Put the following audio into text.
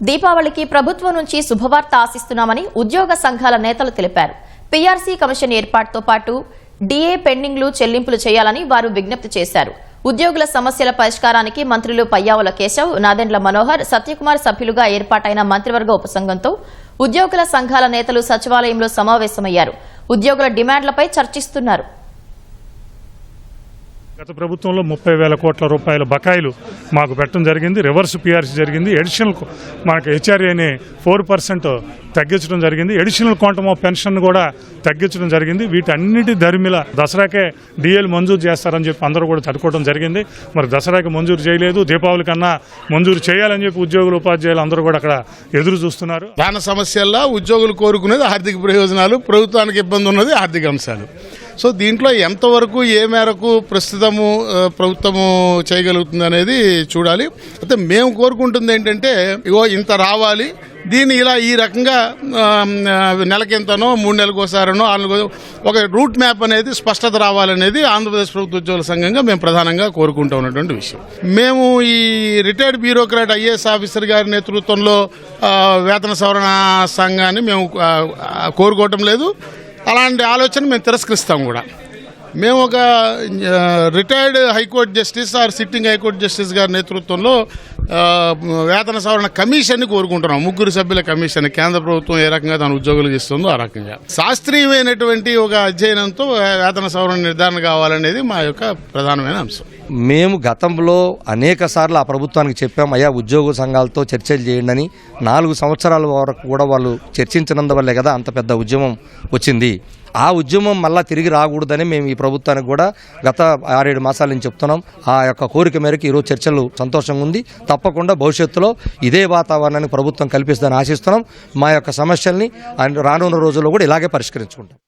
దీపావళికి ప్రభుత్వం నుంచి శుభవార్త ఆశిస్తున్నామని ఉద్యోగ సంఘాల నేతలు తెలిపారు. పీఆర్సీ కమిషన్ ఏర్పాటుతో పాటు డీఏ పెండింగ్లు చెల్లింపులు చేయాలని వారు విజ్ఞప్తి చేశారు. ఉద్యోగుల సమస్యల పరిష్కారానికి మంత్రులు పయ్యావుల కేశవ్, నాదెండ్ల మనోహర్, సత్యకుమార్ సభ్యులుగా ఏర్పాటైన మంత్రివర్గ ఉపసంఘంతో ఉద్యోగుల సంఘాల నేతలు సచివాలయంలో సమావేశమయ్యారు. ఉద్యోగుల డిమాండ్లపై చర్చిస్తున్నారు. గత ప్రభుత్వంలో 30,000 కోట్ల రూపాయల బకాయిలు మాకు పెట్టడం జరిగింది. రివర్స్ పీఆర్సీ జరిగింది. అడిషనల్ మనకు హెచ్ఆర్ఏని 4% తగ్గించడం జరిగింది. అడిషనల్ క్వాంటమ్ ఆఫ్ పెన్షన్ కూడా తగ్గించడం జరిగింది. వీటన్నిటి ధర్మిల దసరాకే డిఏలు మంజూరు చేస్తారని చెప్పి అందరూ కూడా తట్టుకోవడం జరిగింది. మరి దసరాకి మంజూరు చేయలేదు. దీపావళి కన్నా మంజూరు చేయాలని చెప్పి ఉద్యోగులు ఉపాధ్యాయులు అందరూ కూడా అక్కడ ఎదురు చూస్తున్నారు. ప్రధాన సమస్యల్లో ఉద్యోగులు కోరుకునేది ఆర్థిక ప్రయోజనాలు, ప్రభుత్వానికి ఇబ్బంది ఉన్నది ఆర్థిక అంశాలు. సో దీంట్లో ఎంతవరకు ఏ మేరకు ప్రస్తుతము ప్రభుత్వము చేయగలుగుతుంది అనేది చూడాలి. అయితే మేము కోరుకుంటుంది ఏంటంటే ఇగో ఇంత రావాలి, దీన్ని ఇలా ఈ రకంగా నెలకింతనో 3 నెలలకు ఒకసారనో 6 నెలలకు ఒక రూట్ మ్యాప్ అనేది స్పష్టత రావాలనేది ఆంధ్రప్రదేశ్ ప్రభుత్వ ఉద్యోగుల సంఘంగా మేము ప్రధానంగా కోరుకుంటూ ఉన్నటువంటి విషయం. మేము ఈ రిటైర్డ్ బ్యూరోక్రాట్ ఐఏఎస్ ఆఫీసర్ గారి నేతృత్వంలో వేతన సవరణ సంఘాన్ని మేము కోరుకోవటం లేదు. అలాంటి ఆలోచన మేము తిరస్కరిస్తాం కూడా. మేము ఒక retired high court justice R sitting high court justice గారి నేతృత్వంలో వేతన సవరణ కమిషన్ని కోరుకుంటున్నాం. 3 సభ్యుల కమిషన్ కేంద్ర ప్రభుత్వం ఏ రకంగా తన ఉద్యోగులకు ఇస్తుందో ఆ రకంగా శాస్త్రీయమైనటువంటి ఒక అధ్యయనంతో వేతన సవరణ నిర్ధారణ కావాలనేది మా యొక్క ప్రధానమైన అంశం. మేము గతంలో అనేక సార్లు ఆ ప్రభుత్వానికి చెప్పాం, అయ్యా ఉద్యోగ సంఘాలతో చర్చలు చేయండి అని. 4 సంవత్సరాల వరకు కూడా వాళ్ళు చర్చించినందువల్లే కదా అంత పెద్ద ఉద్యమం వచ్చింది. ఆ ఉద్యమం మళ్ళా తిరిగి రాకూడదని మేము ఈ ప్రభుత్వానికి కూడా గత 6-7 మాసాల నుంచి చెప్తున్నాం. ఆ యొక్క కోరిక మేరకు ఈరోజు చర్చలు సంతోషంగా ఉంది. తప్పకుండా భవిష్యత్తులో ఇదే వాతావరణాన్ని ప్రభుత్వం కల్పిస్తుందని ఆశిస్తున్నాం. మా యొక్క సమస్యల్ని రానున్న రోజుల్లో కూడా ఇలాగే పరిష్కరించుకుంటాం.